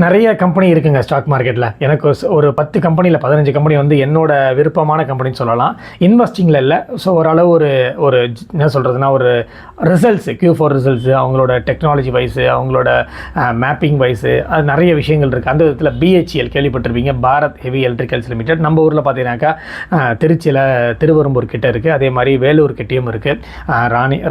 நிறைய கம்பெனி இருக்குங்க ஸ்டாக் மார்க்கெட்டில். எனக்கு ஒரு 10 கம்பெனியில் 15 கம்பெனி வந்து என்னோட விருப்பமான கம்பெனின்னு சொல்லலாம். இன்வெஸ்டிங்கில் இல்லை. ஸோ ஓரளவு ஒரு என்ன சொல்கிறதுனா ஒரு ரிசல்ட்ஸு Q4 ரிசல்ட்ஸு, அவங்களோட டெக்னாலஜி வைஸு, அவங்களோட மேப்பிங் வைஸு, அது நிறைய விஷயங்கள் இருக்குது. அந்த விதத்தில் BHEL கேள்விப்பட்டிருப்பீங்க, பாரத் ஹெவி எலக்ட்ரிக்கல்ஸ் லிமிடெட். நம்ம ஊரில் பார்த்தீங்கன்னாக்கா திருச்சியில் திருவெரும்பூர் கிட்டே இருக்குது. அதே மாதிரி வேலூர் கிட்டேயும் இருக்குது,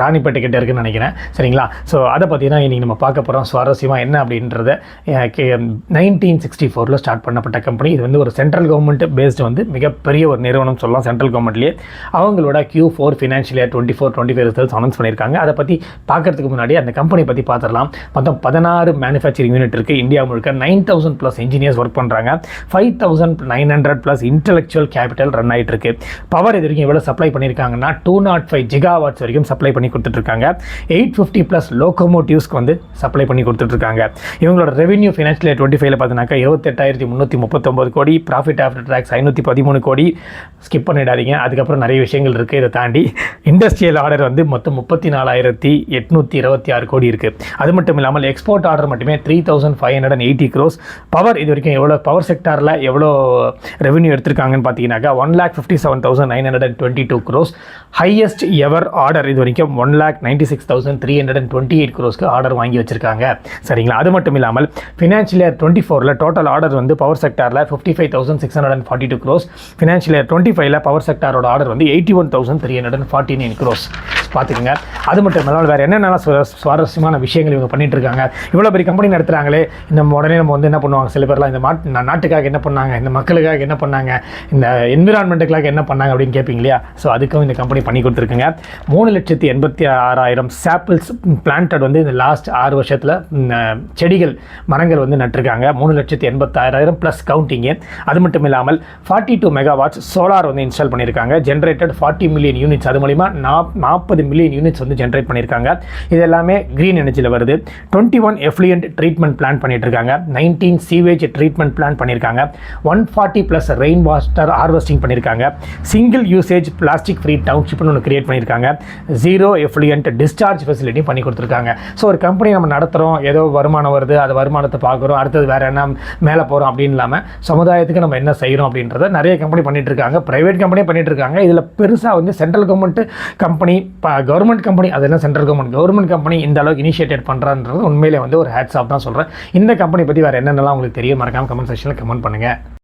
ராணிப்பேட்டை கிட்டே இருக்குதுன்னு நினைக்கிறேன். சரிங்களா? ஸோ அதை பார்த்தீங்கன்னா இன்றைக்கி நம்ம பார்க்க போகிறோம். சுவாரஸ்யமாக என்ன அப்படின்றத 1964 ஸ்டார்ட் பண்ணப்பட்ட கம்பெனி. இது வந்து ஒரு சென்ட்ரல் கவர்மெண்ட் பேஸ்டு வந்து மிகப்பெரிய ஒரு நிறுவனம் சொல்லலாம். சென்ட்ரல் கவர்மெண்ட்லேயே அவங்களோட Q4 financial year 24-25 results announce பண்ணியிருக்காங்க. அதை பற்றி பார்க்கறதுக்கு முன்னாடி அந்த கம்பெனி பற்றி பார்த்துடலாம். மொத்தம் 16 மேனுஃபேக்சரிங் யூனிட் இருக்குது. இந்தியா முழுக்க 9,000+ இன்ஜினியர்ஸ் ஒர்க் பண்ணுறாங்க. 5,900+ இன்டெலெக்சுவல் கேபிட்டல் ரன் ஆகிட்டு இருக்கு. பவர் இது வரைக்கும் எவ்வளோ சப்ளை பண்ணியிருக்காங்கன்னா 205 GW வரைக்கும் சப்ளை பண்ணி கொடுத்துட்ருக்காங்க. 850+ லோகோமோட்டிவ்ஸ்க்கு வந்து சப்ளை பண்ணி கொடுத்துட்ருக்காங்க. இவங்களோட ரெவென்யூ ஃபினான்ஷியல் இயர் 25 பார்த்தீங்கன்னாக்கா 28,339 கோடி, ப்ராஃபிட் ஆஃப்டர் டேக்ஸ் 513 கோடி. ஸ்கிப் பண்ணிடாதீங்க, அதுக்கப்புறம் நிறைய விஷயங்கள் இருக்குது. இதை தாண்டி இண்டஸ்ட்ரியல் ஆர்டர் வந்து மொத்தம் 34,826 கோடி இருக்குது. அது மட்டும் இல்லாமல் எக்ஸ்போர்ட் ஆர்டர் மட்டுமே 3,580 crores. பவர் இது வரைக்கும் எவ்வளோ, பவர் செக்டாரில் எவ்வளோ ரெவென்யூ எடுத்திருக்காங்கன்னு பார்த்தீங்கன்னாக்கா 1,57,922 crores. ஹையஸ்ட் எவர் ஆர்டர் இது வரைக்கும் 1,96,328 crores ஆர்டர் வாங்கி வச்சிருக்காங்க. சரிங்களா? அது மட்டும் இல்லாமல் ஃபினான்ஷியல் இயர் 24 டோட்டல் ஆர்டர் வந்து பவர் செக்டாரில் 55,642 crores. ஃபினான்ஷியல் இயர் 25 பவர் செக்டாரோட ஆர்டர் வந்து 81,349 crores. பார்த்துக்கோங்க. அது மட்டும் இல்லாமல் வேறு என்னென்ன சுவாரஸ்யமான விஷயங்கள் இவங்க பண்ணிட்டு இருக்காங்க. இவ்வளோ பெரிய கம்பெனி நடத்துகிறாங்களே, இந்த உடனே நம்ம வந்து என்ன பண்ணுவாங்க, சில பேர்லாம் இந்த நாட்டுக்காக என்ன பண்ணாங்க, இந்த மக்களுக்காக என்ன பண்ணாங்க, இந்த என்விரான்மெண்ட்டுக்காக என்ன பண்ணாங்க அப்படின்னு கேட்பீங்க இல்லையா? ஸோ அதுக்கும் இந்த கம்பெனி பண்ணி கொடுத்துருக்குங்க. 3,86,000 சாப்பிள்ஸ் பிளான்டட் வந்து இந்த லாஸ்ட் 6 வருஷத்தில் செடிகள் மரங்கள் வந்து நட்டிருக்காங்க. 3,86,000 ப்ளஸ் கவுண்டிங்கு. அது மட்டும் இல்லாமல் 42 மெகாவாட்ஸ் சோலார் வந்து இன்ஸ்டால் பண்ணியிருக்காங்க. ஜென்ரேட்டட் 40 மில்லியன் யூனிட்ஸ், அது மூலிமா 40 மில்லியன் யூனிட்ஸ் வந்து ஜென்ரேட் பண்ணியிருக்காங்க. இது எல்லாமே க்ரீன் எனர்ஜியில் வருது. 21 எஃப்ளூயன்ட் ட்ரீட்மெண்ட் பிளான் பண்ணிட்டு இருக்காங்க. 19 சீவேஜ் ட்ரீட்மெண்ட் பிளான் பண்ணியிருக்காங்க. 140+ ரெயின் வாட்டர் ஹார்வெஸ்டிங் பண்ணியிருக்காங்க. சிங்கிள் யூசேஜ் பிளாஸ்டிக் ஃப்ரீ டவுன்ஷிப்னு ஒன்று கிரியேட் பண்ணியிருக்காங்க. 0 எஃப்ளூயன்ட் டிஸ்சார்ஜ் ஃபெசிலிட்டி பண்ணி கொடுத்துருக்காங்க. ஸோ ஒரு கம்பெனி நம்ம நடத்துகிறோம், ஏதோ வருமானம் வருது, அது வருமானத்தை பார்க்குறோம், அடுத்தது வேறு என்ன மேலே போகிறோம் அப்படின்னு இல்லாமல் சமுதாயத்துக்கு நம்ம என்ன செய்கிறோம் அப்படின்றத நிறைய கம்பெனி பண்ணிட்டு இருக்காங்க. ப்ரைவேட் கம்பெனியும் பண்ணிட்டு இருக்காங்க. இதில் பெருசாக வந்து central government company, government company, அது என்ன சென்ட்ரல் கவர்மெண்ட் கம்பெனி இந்த அளவுக்கு இனிஷியேட் பண்ணுறான்றது உண்மையிலே வந்து ஒரு ஹேட்ஸ் ஆஃப் தான் சொல்கிறேன். இந்த கம்பெனி பற்றி வேறு என்னென்னலாம் உங்களுக்கு தெரியும், மறக்காமல் கமெண்ட் செக்ஷனில் கமெண்ட் பண்ணுங்கள்.